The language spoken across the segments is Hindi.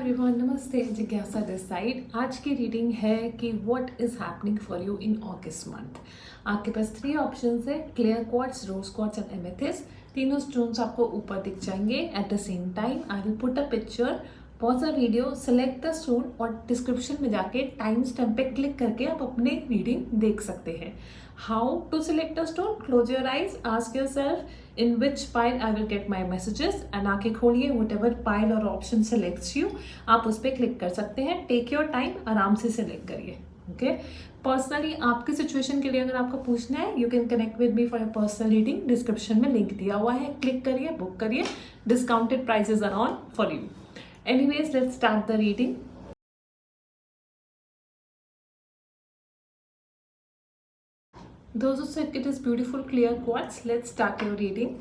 एवरीवन, नमस्ते। जिज्ञासा दिस साइड। आज की रीडिंग है कि what is happening for you in August month. आपके पास 3 ऑप्शंस है, clear quartz, rose quartz and amethyst. तीनों स्टोन्स आपको ऊपर दिख जाएंगे at the same time. I will put a picture, pause a video, select the stone और डिस्क्रिप्शन में जाके टाइम स्टैम्प पे क्लिक करके आप अपने रीडिंग देख सकते हैं। How to select a stone? Close your eyes, ask yourself in which pile I will get my messages and आंखें खोलिए, वट एवर पाइल और ऑप्शन सेलेक्ट्स यू आप उस पर क्लिक कर सकते हैं। टेक योर टाइम, आराम से सेलेक्ट करिए। ओके, पर्सनली आपकी सिचुएशन के लिए अगर आपको पूछना है, you can connect with me for a personal reading. Description में लिंक दिया हुआ है, क्लिक करिए, बुक करिए। Discounted prices are on for you. Anyways, let's start the reading. Those who said it is beautiful, clear quartz, let's start your reading.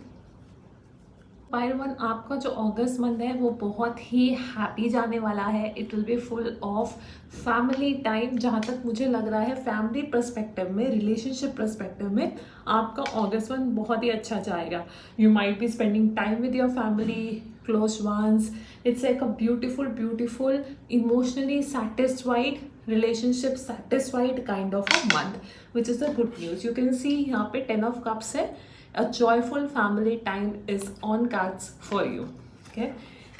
Pile 1, आपका जो अगस्त मंथ है वो बहुत ही हैप्पी जाने वाला है। It will B full of family time. जहाँ तक मुझे लग रहा है फैमिली पर्सपेक्टिव में, रिलेशनशिप पर्सपेक्टिव में आपका अगस्त मंथ बहुत ही अच्छा जाएगा। You might be spending time with your family, close ones. It's like a beautiful emotionally satisfied, relationship satisfied kind of a month, which is the good news. You can see यहाँ पे 10 of cups है। A joyful family time is on cards for you. Okay,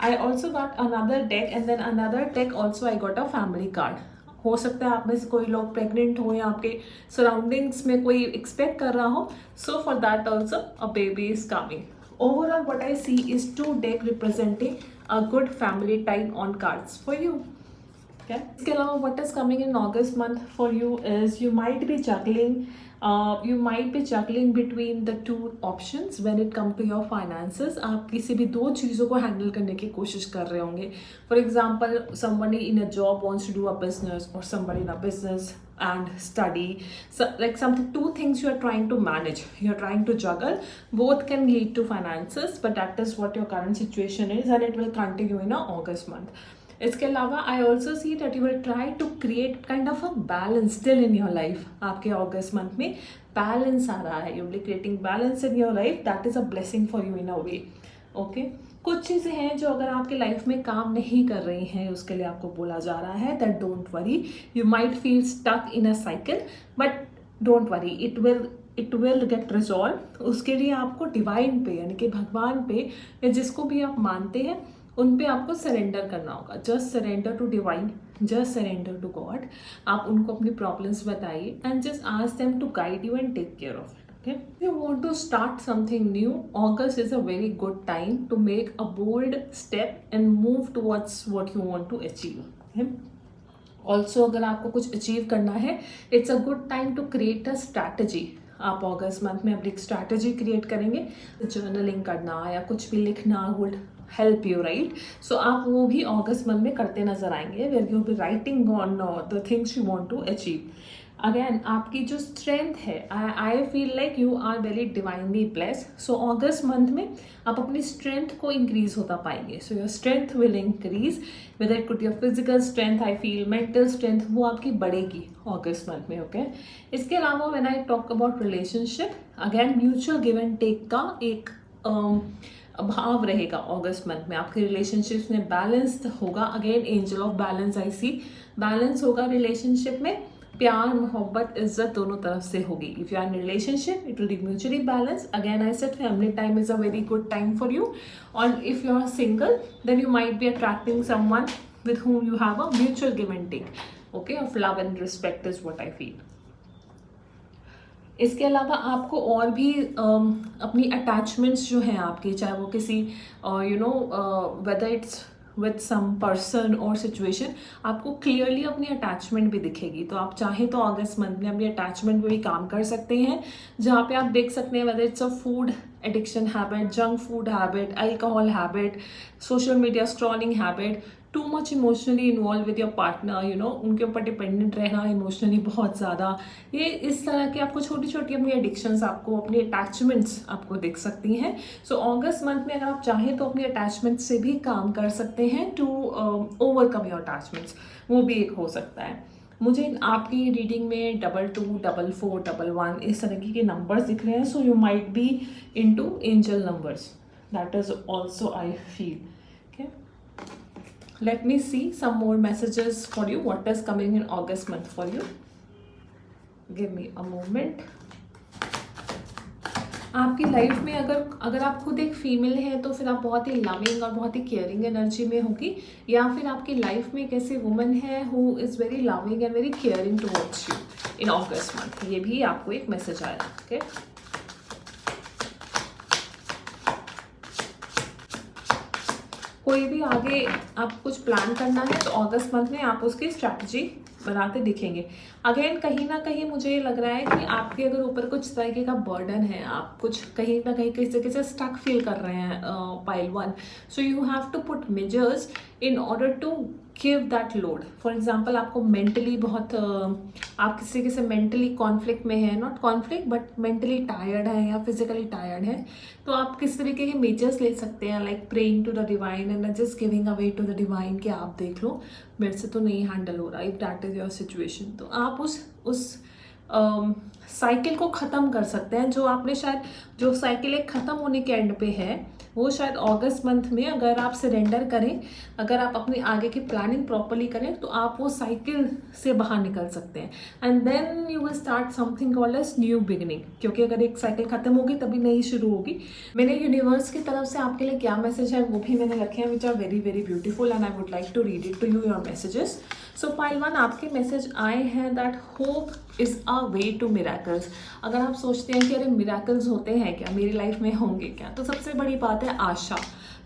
I also got another deck and then another deck also I got a family card. हो सकता है आप में से कोई लोग प्रेग्नेंट हो या आपके सराउंडिंग्स में कोई एक्सपेक्ट कर रहा हो, so for that also a baby is coming. Overall what I see is 2 deck representing a good family time on cards for you. Okay. इसके अलावा what is coming in August month for you is you might be juggling between the 2 options when it come to your finances. आप किसी भी 2 चीज़ों को हैंडल करने की कोशिश कर रहे होंगे। For example, somebody in a job wants to do a business or somebody in a business and study. So like something, 2 things you are trying to manage, you are trying to juggle. Both can lead to finances, but that is what your current situation is and it will continue in a August month. इसके अलावा I also see that you will try to create kind of a balance still in your life. आपके अगस्त मंथ में बैलेंस आ रहा है, you will be creating balance in your life. That is a blessing for you in a way. Okay, कुछ चीज़ें हैं जो अगर आपके लाइफ में काम नहीं कर रही हैं, उसके लिए आपको बोला जा रहा है that don't worry, you might feel stuck in a cycle, but don't worry, it will get resolve. उसके लिए आपको डिवाइन पे यानी कि भगवान पे या जिसको भी आप मानते हैं उन पे आपको सरेंडर करना होगा। Just surrender to divine, just surrender to God. आप उनको अपनी प्रॉब्लम्स बताइए and just ask them to guide you and take care of it. Okay, if you want to start something new, August is a very good time to make a bold step and move towards what you want to achieve. Okay? Also, अगर आपको कुछ अचीव करना है, it's a good time to create a strategy. आप अगस्त मंथ में अपनी एक स्ट्रैटेजी क्रिएट करेंगे। जर्नलिंग करना या कुछ भी लिखना would help you, right? So आप वो भी अगस्त मंथ में करते नजर आएंगे, where you be writing on the things you want to achieve. Again आपकी जो स्ट्रेंथ है, I feel like you are very divinely blessed. So अगस्त मंथ में आप अपनी स्ट्रेंथ को इंक्रीज होता पाएंगे। So your strength will increase, whether it could your physical strength, I feel mental strength, वो आपकी बढ़ेगी अगस्त मंथ में। ओके, इसके अलावा when I talk about relationship, again mutual give and take का एक भाव रहेगा अगस्त मंथ में। आपके रिलेशनशिप्स में बैलेंस होगा। Again angel of balance I see, balance होगा रिलेशनशिप में। प्यार, मोहब्बत, इज्जत दोनों तरफ से होगी। If you are in relationship it will be mutually balance. Again I said family time is a very good time for you. और if you are single then you might be attracting someone with whom you have a mutual give and take, okay, of love and respect is what I feel. इसके अलावा आपको और भी अपनी अटैचमेंट्स जो हैं आपकी, चाहे वो किसी whether it's with some person और सिचुएशन, आपको क्लियरली अपनी अटैचमेंट भी दिखेगी। तो आप चाहें तो अगस्त मंथ में अपनी अटैचमेंट में भी काम कर सकते हैं, जहाँ पे आप देख सकते हैं whether it's a food addiction habit, junk food habit, alcohol habit, social media scrolling habit, too much emotionally involve with your partner, उनके ऊपर डिपेंडेंट रहना इमोशनली बहुत ज़्यादा, ये इस तरह की आपको छोटी छोटी अपनी एडिक्शंस, आपको अपनी अटैचमेंट्स आपको दिख सकती हैं। सो अगस्त मंथ में अगर आप चाहें तो अपनी अटैचमेंट से भी काम कर सकते हैं टू ओवरकम योर अटैचमेंट्स, वो भी एक हो सकता है। मुझे आपकी रीडिंग में 22, 44, 11 इस तरह के नंबर्स दिख रहे हैं। So you might B into angel numbers, that is also I feel. let me see some more messages for you. What is coming in August month for you? Give me a moment. आपकी लाइफ में अगर आप खुद एक फीमेल हैं तो फिर आप बहुत ही लविंग और बहुत ही केयरिंग एनर्जी में होगी, या फिर आपकी लाइफ में एक ऐसी वुमन है who is very loving and very caring towards you in August month. ये भी आपको एक मैसेज आया. ओके, कोई भी आगे आप कुछ प्लान करना है तो अगस्त मंथ में आप उसकी स्ट्रैटेजी बनाते दिखेंगे. अगेन कहीं ना कहीं मुझे ये लग रहा है कि आपके अगर ऊपर कुछ तरीके का बर्डन है, आप कुछ कहीं ना कहीं किसी तरीके से स्टक फील कर रहे हैं pile 1, so you have to put measures in order to give that load. For example आपको मेंटली बहुत आप किसी के से मेंटली कॉन्फ्लिक्ट में है, not conflict but mentally tired है या फिजिकली टायर्ड है, तो आप किस तरीके के मेजर्स ले सकते हैं, like praying to the divine and just giving away to the divine कि आप देख लो मेरे से तो नहीं हैंडल हो रहा. If that is your situation तो आप उस साइकिल को ख़त्म कर सकते हैं. जो आपने शायद जो साइकिल एक ख़त्म होने के एंड पे है वो शायद अगस्त मंथ में अगर आप सरेंडर करें, अगर आप अपनी आगे की प्लानिंग प्रॉपरली करें तो आप वो साइकिल से बाहर निकल सकते हैं. And then you will start something called as new beginning, क्योंकि अगर एक साइकिल खत्म होगी तभी नई शुरू होगी. मैंने यूनिवर्स की तरफ से आपके लिए क्या मैसेज है वो भी मैंने रखे हैं, which are very very beautiful and I would like to read it to you your messages. So pile 1 आपके मैसेज आए हैं that hope is a way to miracles. अगर आप सोचते हैं कि अरे मिराकल्स होते हैं क्या, मेरी लाइफ में होंगे क्या, तो सबसे बड़ी बात है आशा.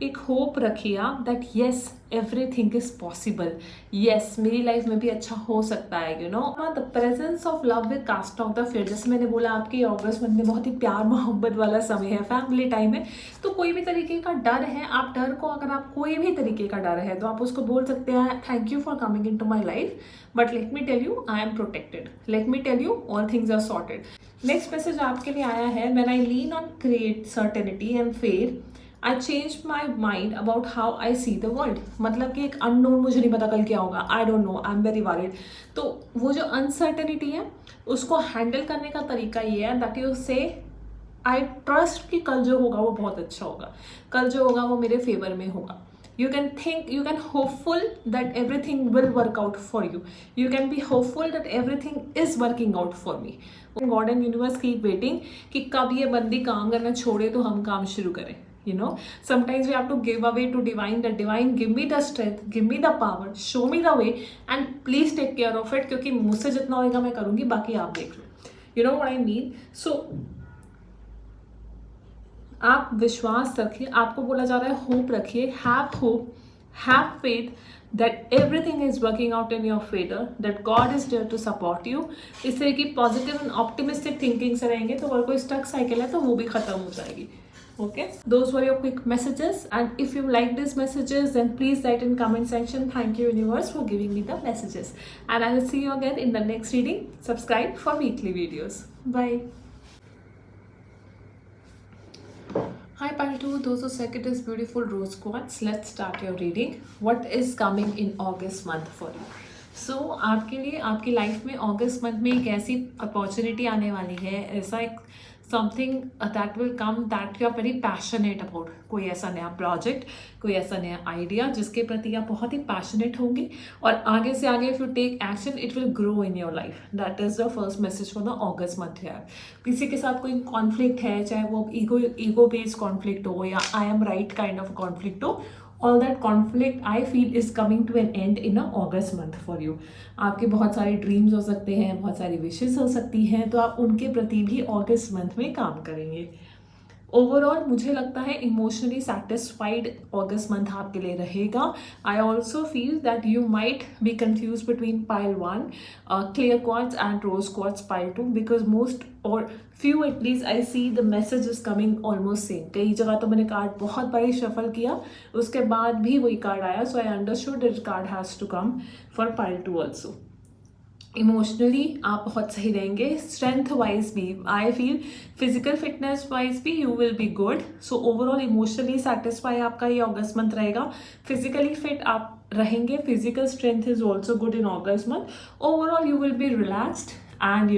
एक होप रखिए आप that yes everything is possible. Yes मेरी लाइफ में भी अच्छा हो सकता है. You know the presence of love with cast off the fear. जैसे मैंने बोला आपकी अगस्त मंथ में बहुत ही प्यार मोहब्बत वाला समय है, फैमिली टाइम है, तो कोई भी तरीके का डर है, आप डर को अगर आप कोई भी तरीके का डर है तो आप उसको बोल सकते हैं thank you for coming in to my life but let me tell you I am protected. Let me tell you all things are sorted. Next message आपके लिए आया है when I lean on create certainty and fear I change my mind about how I see the world. मतलब कि एक अननोन, मुझे नहीं पता कल क्या होगा, आई don't no, I am very worried. तो वो जो अनसर्टेनिटी है उसको हैंडल करने का तरीका ये है दैट यू से आई ट्रस्ट कि कल जो होगा वो बहुत अच्छा होगा, कल जो होगा वो मेरे फेवर में होगा. You can think, you can hopeful that everything will work out for you. You can be hopeful that everything is working out for me. God and universe keep waiting कि कब ये बंदी काम करना छोड़े तो हम काम शुरू करें. You know, sometimes we have to give away to divine. The divine give me the strength, give me the power, show me the way, and please take care of it. क्योंकि मुझसे जितना होगा मैं करूँगी, बाकी आप देख लो. You know what I mean? So आप विश्वास रखिए, आपको बोला जा रहा है होप रखिए, have hope, have faith that everything is working out in your favour, that God is there to support you. इस तरह की पॉजिटिव एंड ऑप्टिमिस्टिक थिंकिंग से रहेंगे तो अगर कोई स्टक साइकिल है तो वो भी खत्म हो जाएगी. Okay, those were your quick messages, and if you like these messages then please write in comment section. Thank you universe for giving me the messages, and I will see you again in the next reading. Subscribe for weekly videos. Bye. Hi Pile 2, those who said it is beautiful rose quartz. Let's start your reading. What is coming in August month for you? So आपके लिए आपकी लाइफ में अगस्त मंथ में एक ऐसी अपॉर्चुनिटी आने वाली है, ऐसा एक something that will come that you are very passionate about. कोई ऐसा नया प्रोजेक्ट, कोई ऐसा नया आइडिया जिसके प्रति आप बहुत ही पैशनेट होंगे, और आगे से आगे if you take action it will grow in your life. That is the first message for the अगस्त मंथ है. किसी के साथ कोई कॉन्फ्लिक्ट है, चाहे वो ईगो बेस्ड कॉन्फ्लिक्ट हो या आई am right kind of conflict हो, all that conflict I feel is coming to an end in a August month for you. आपके बहुत सारे ड्रीम्स हो सकते हैं, बहुत सारी विशेस हो सकती हैं, तो आप उनके प्रति भी अगस्त मंथ में काम करेंगे. ओवरऑल मुझे लगता है इमोशनली सेटिस्फाइड अगस्त मंथ आपके लिए रहेगा. I also feel that you might be confuse between pile 1 clear quartz and rose quartz pile 2 because most और few at least I see the message is coming almost same. कई जगह तो मैंने कार्ड बहुत बारी शफल किया, उसके बाद भी वही कार्ड आया, so I understood that card has to come for pile 2 also. Emotionally आप बहुत सही रहेंगे. स्ट्रेंथ वाइज भी I feel, physical fitness wise भी you will be good. So overall emotionally satisfy आपका ये अगस्त मंथ रहेगा. फिजिकली फिट आप रहेंगे, physical strength is also good in August month. Overall you will be relaxed and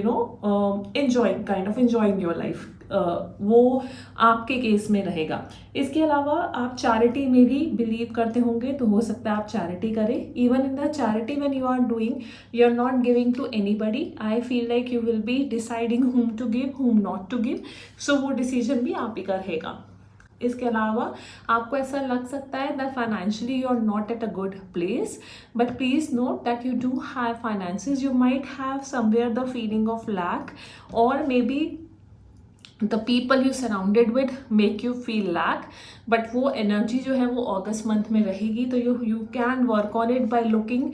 enjoying your life. वो आपके केस में रहेगा। इसके अलावा आप चैरिटी में भी बिलीव करते होंगे, तो हो सकता है आप चैरिटी करें। Even in the charity when you are doing, you are not giving to anybody, I feel like you will be deciding whom to give, whom not to give, so वो डिसीजन भी आप ही का रहेगा। इसके अलावा आपको ऐसा लग सकता है that financially you are not at a good place, but please note that you do have finances, you might have somewhere the feeling of lack, और maybe the people you surrounded with make you feel lack, but वो एनर्जी जो है वो अगस्त मंथ में रहेगी। तो you can work on it by looking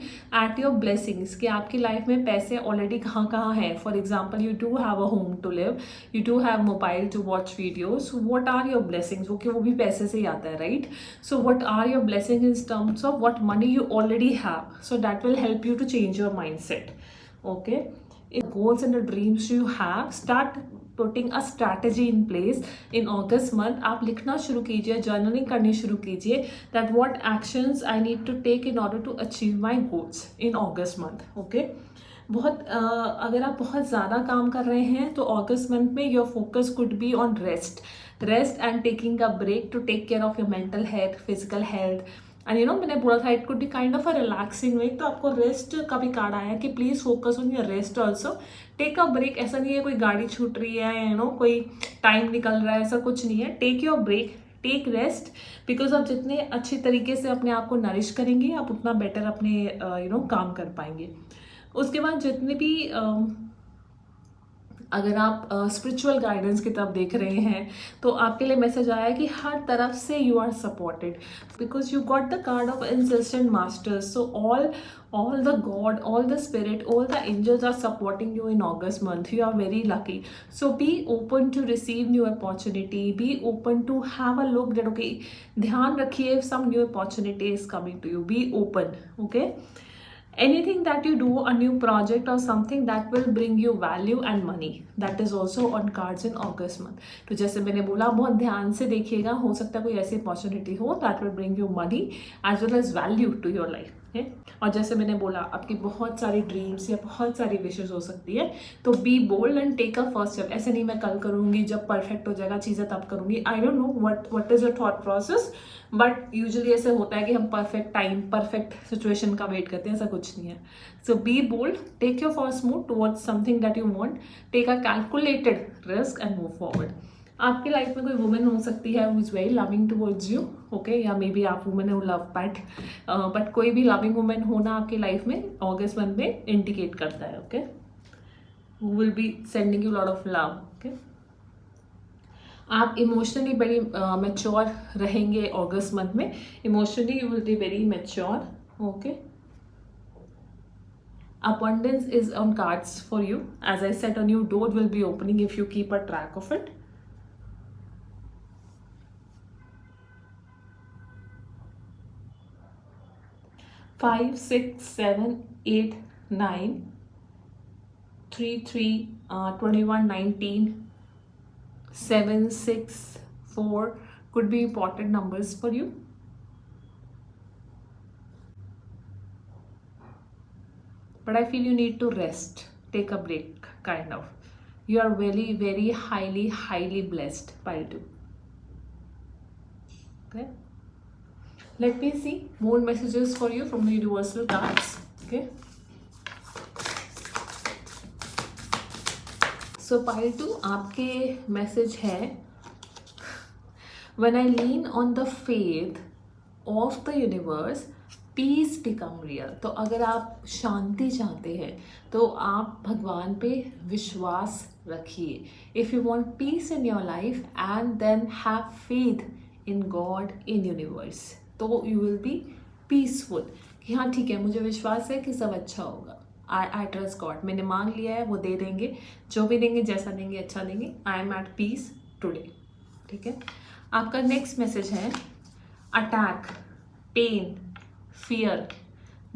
at your blessings, कि आपकी लाइफ में पैसे ऑलरेडी कहाँ कहाँ हैं। For example, you do have a home to live, you do have mobile to watch videos, what are your blessings, वो वो भी पैसे से ही आता है, right? So what are your blessing in terms of what money you already have, so that will help you to change your mindset. Okay, goals and the dreams you have, start putting a strategy in place in August month. आप लिखना शुरू कीजिए, जर्नलिंग करनी शुरू कीजिए that what actions I need to take in order to achieve my goals in August month. Okay, अगर आप बहुत ज़्यादा काम कर रहे हैं तो अगस्त मंथ में your focus could be on rest and taking a break to take care of your mental health, physical health, and मैंने बोला था it could be kind of a relaxing week, तो आपको रेस्ट का भी कार्ड आया कि please focus on your rest also, take a break. ऐसा नहीं है कोई गाड़ी छूट रही है, कोई टाइम निकल रहा है, ऐसा कुछ नहीं है। Take your break, take rest, because आप जितने अच्छे तरीके से अपने आप को नरिश करेंगे आप उतना बेटर अपने काम कर पाएंगे। उसके बाद जितने भी अगर आप स्पिरिचुअल गाइडेंस की तरफ देख रहे हैं तो आपके लिए मैसेज आया कि हर तरफ से you are supported because you got the card of ancestral masters, so all the god, all the spirit, all the angels are supporting you in August month. You are very lucky, so be open to receive new opportunity, be open to have a look that okay, ध्यान रखिए if some new opportunity is coming to you, be open. Okay, anything that you do, a new project or something that will bring you value and money, that is also on cards in August month. तो जैसे मैंने बोला बहुत ध्यान से देखिएगा, हो सकता है कोई ऐसी अपॉर्चुनिटी हो that will bring you money as well as value to your life है। और जैसे मैंने बोला आपकी बहुत सारी ड्रीम्स या बहुत सारी विशेष हो सकती है, तो be bold and take a first step. ऐसे नहीं मैं कल करूँगी जब परफेक्ट हो जाएगा चीज़ें तब करूँगी, I don't know what is your thought process, but usually ऐसे होता है कि हम परफेक्ट टाइम परफेक्ट सिचुएशन का वेट करते हैं, ऐसा कुछ नहीं है। So be bold, take your first move towards something that you want, take a calculated risk and move forward. आपकी लाइफ में कोई वुमेन हो सकती है who is very loving towards you, okay, या मे बी आप वुमेन हो लव पैट, बट कोई भी लविंग वुमेन होना आपकी लाइफ में अगस्त मंथ में इंडिकेट करता है, okay, who will be sending you lot of love. Okay, आप इमोशनली बड़ी मैच्योर रहेंगे अगस्त मंथ में, emotionally you will be very mature. Okay, abundance is on cards for you, as I said, a new door will be opening if you keep a track of it. Five, 6, 7, 8, 9, 3, 3, 21, 19, 7, 6, 4 could be important numbers for you. But I feel you need to rest, take a break, kind of. You are very, very highly blessed, pile 2. Okay. Let me see more messages for you from the universal cards. Okay. So pile 2, आपके मैसेज है when I lean on the faith of the universe, peace become real. तो अगर आप शांति चाहते हैं तो आप भगवान पे विश्वास रखिए। If you want peace in your life and then have faith in God, in universe, तो यू विल बी पीसफुल कि हाँ ठीक है, मुझे विश्वास है कि सब अच्छा होगा। आई ट्रस्ट गॉड, मैंने मांग लिया है, वो दे देंगे, जो भी देंगे, जैसा देंगे, अच्छा देंगे। I am at peace today. ठीक है, आपका नेक्स्ट मैसेज है attack, pain, fear,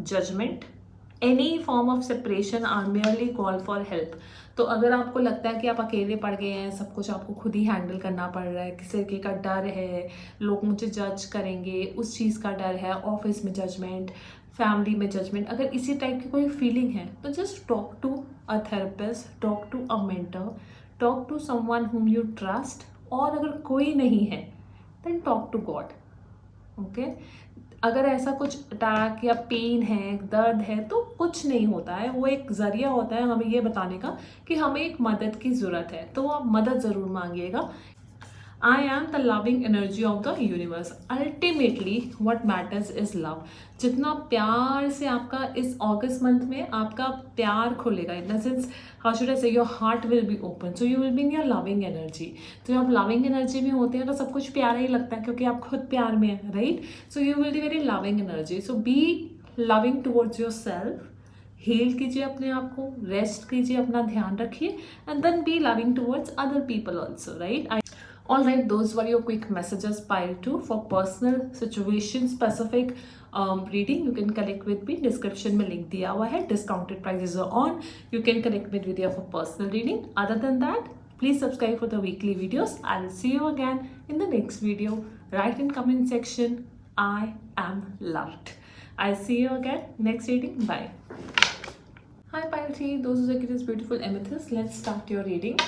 judgment, any form of separation are merely call for help. तो अगर आपको लगता है कि आप अकेले पड़ गए हैं, सब कुछ आपको खुद ही हैंडल करना पड़ रहा है, किसी का डर है, लोग मुझे जज करेंगे, उस चीज़ का डर है, ऑफिस में जजमेंट, फैमिली में जजमेंट, अगर इसी टाइप की कोई फीलिंग है तो just talk to a therapist, talk to a mentor, talk to someone whom you trust, और अगर कोई नहीं है then talk to God. Okay अगर ऐसा कुछ अटैक या पेन है, दर्द है, तो कुछ नहीं होता है, वो एक ज़रिया होता है हमें ये बताने का कि हमें एक मदद की ज़रूरत है, तो आप मदद ज़रूर मांगिएगा. I am the loving energy of the universe. Ultimately, what matters is love. जितना प्यार से आपका इस अगस्त मंथ में आपका प्यार खुलेगा, in the sense how should I say, your heart will be open, so you will be in your loving energy. तो जब आप लविंग एनर्जी में होते हैं तो सब कुछ प्यारा ही लगता है, क्योंकि आप खुद प्यार में हैं, right. So you will be very loving energy. So be loving towards your self. Heal कीजिए अपने आप को, रेस्ट कीजिए, अपना ध्यान रखिए, and then be loving towards other people also, right. Alright, those were your quick messages pile 2. For personal situation specific reading, you can connect with me. Description में link दिया हुआ है. Discounted prices are on. You can connect with Vidya for personal reading. Other than that, please subscribe for the weekly videos. I will see you again in the next video. Write in comment section, I am loved. I'll see you again next reading. Bye. Hi pile 3, those who like this beautiful amethyst. Let's start your reading.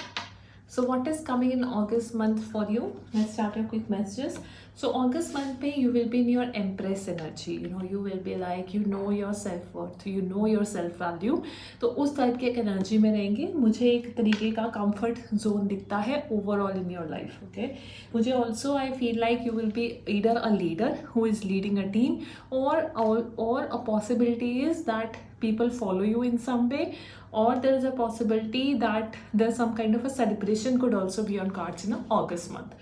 So what is coming in August month for you? Let's start your quick messages. So August month पे you will be in your Empress energy. You know, you will be like, you know your self-worth, you know your self-value. तो उस टाइप के एक एनर्जी में रहेंगे. मुझे एक तरीके का comfort zone दिखता है overall in your life. Okay? मुझे also I feel like you will be either a leader who is leading a team, or a possibility is that people follow you in some way, or there is a possibility that there's some kind of a celebration could also be on cards in August month.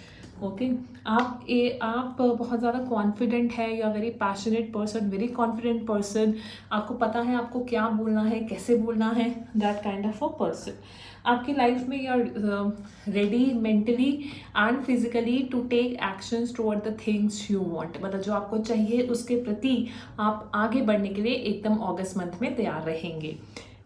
Okay आप बहुत ज़्यादा कॉन्फिडेंट है, you are very passionate person, very confident person. आपको पता है आपको क्या बोलना है, कैसे बोलना है, that kind of a person. आपकी लाइफ में you are ready mentally and physically to take actions toward the things you want. मतलब जो आपको चाहिए उसके प्रति आप आगे बढ़ने के लिए एकदम अगस्त मंथ में तैयार रहेंगे.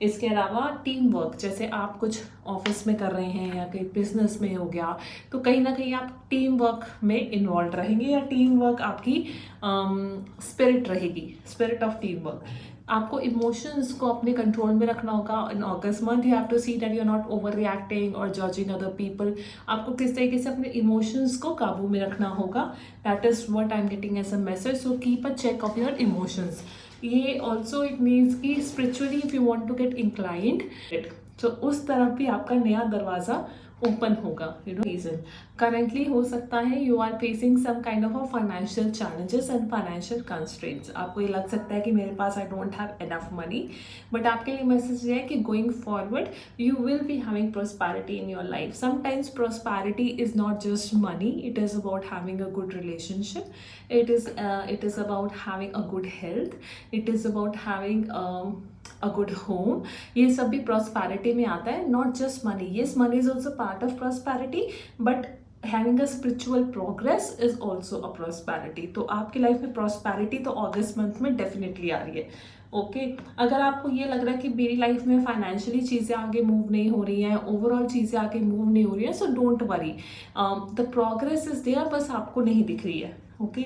इसके अलावा टीम वर्क, जैसे आप कुछ ऑफिस में कर रहे हैं या कहीं बिजनेस में हो गया, तो कहीं ना कहीं आप टीम वर्क में इन्वॉल्व रहेंगे, या टीम वर्क आपकी स्पिरिट रहेगी, स्पिरिट ऑफ टीम वर्क. आपको इमोशंस को अपने कंट्रोल में रखना होगा in August month. You have to see that you are not overreacting और जजिंग अदर पीपल. आपको किस तरीके से अपने इमोशंस को काबू में रखना होगा, that is what I am getting as a message. So keep a check of your emotions. ये ऑल्सो इट मीन्स कि spiritually if you want to get inclined, तो उस तरफ भी आपका नया दरवाज़ा ओपन होगा. यू नो रीजन करेंटली हो सकता है you are facing some kind of a financial challenges and financial constraints. आपको ये लग सकता है कि मेरे पास I don't have enough money, but आपके लिए मैसेज ये है कि going forward you will be having prosperity in your life. Sometimes prosperity is not just money, it is about having a good relationship, it is about having a good health, it is about having a good home. ये सब भी prosperity में आता है, not just money. Yes, money is also part of prosperity, but having a spiritual progress is also a prosperity. तो आपकी लाइफ में prosperity तो अगस्त मंथ में डेफिनेटली आ रही है. ओके अगर आपको ये लग रहा है कि मेरी लाइफ में फाइनेंशियली चीज़ें आगे मूव नहीं हो रही हैं, ओवरऑल चीज़ें आगे मूव नहीं हो रही हैं, so don't worry, the progress is there, बस आपको नहीं दिख रही है. ओके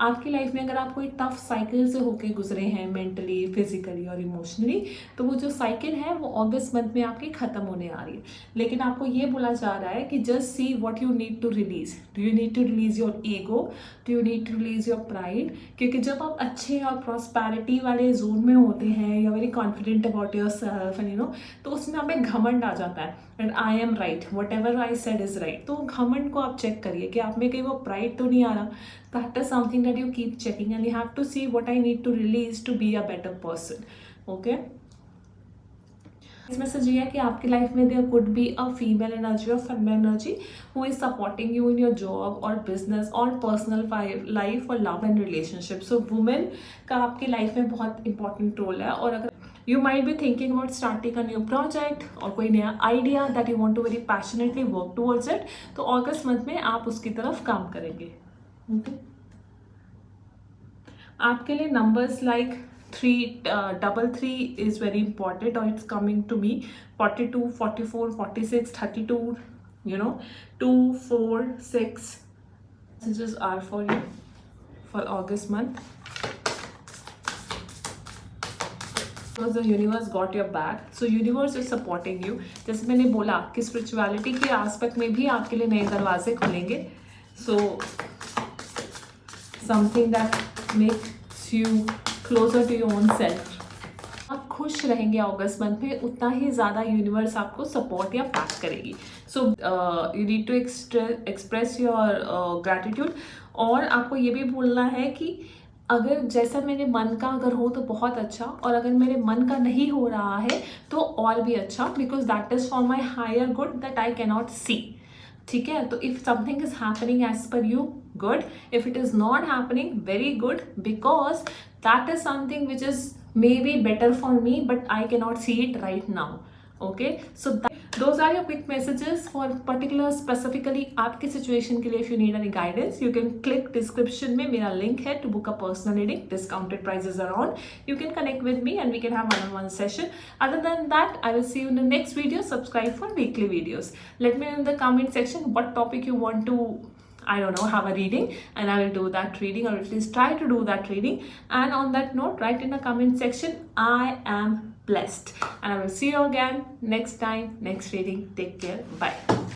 आपकी लाइफ में अगर आप कोई टफ साइकिल से होके गुजरे हैं मेंटली, फिजिकली और इमोशनली, तो वो जो साइकिल है वो अगस्त मंथ में आपकी ख़त्म होने आ रही है. लेकिन आपको ये बोला जा रहा है कि just see what you need to release. Do you need to release your ego, do you need to release your pride. क्योंकि जब आप अच्छे और प्रॉस्पेरिटी वाले जोन में होते हैं, you are very confident about your self and you know, तो उसमें हमें घमंड आ जाता है and I am right, whatever I said is right. तो घमंड को आप चेक करिए कि आप में कहीं वो प्राइड तो नहीं आ रहा. That is something that you keep checking, and you have to see what I need to release to be a better person. Okay. इस मैसेज ये है कि आपकी लाइफ में there could be a female energy or feminine energy who is supporting you in your job or business or personal life or love and relationship. So women का आपकी लाइफ में बहुत important role है. और अगर you might be thinking about starting a new project और कोई नया idea that you want to very passionately work towards it, तो अगस्त मंथ में आप उसकी तरफ काम करेंगे. Okay. आपके लिए numbers like 333 is very important, or it's coming to me 42, 44, 46, 32, you know, 2, 4, 6 messages are for you for August month. Because the universe got your back, so universe is supporting you. जैसे मैंने बोला कि स्पिरिचुअलिटी के आस्पेक्ट में भी आपके लिए नए दरवाजे खुलेंगे. So something that makes you closer to your own self. आप खुश रहेंगे अगस्त मंथ में, उतना ही ज़्यादा यूनिवर्स आपको सपोर्ट या बैक करेगी. So you need to express your gratitude. और आपको ये भी बोलना है कि अगर जैसा मेरे मन का अगर हो तो बहुत अच्छा, और अगर मेरे मन का नहीं हो रहा है तो और भी अच्छा, because that is for my higher good that I cannot see. ठीक है, तो if something is happening as per you, good. If it is not happening, very good, because that is something which is maybe better for me, but I cannot see it right now. Okay, so those are your quick messages for particular specifically आपके situation के लिए. If you need any guidance, you can click description में मेरा link है to book a personal reading. Discounted prices are on. You can connect with me and we can have one-on-one session. Other than that, I will see you in the next video. Subscribe for weekly videos. Let me know in the comment section what topic you want to, I don't know, have a reading, and I will do that reading, or at least try to do that reading. And on that note, write in the comment section, I am blessed. And I will see you again next time, next reading. Take care. Bye.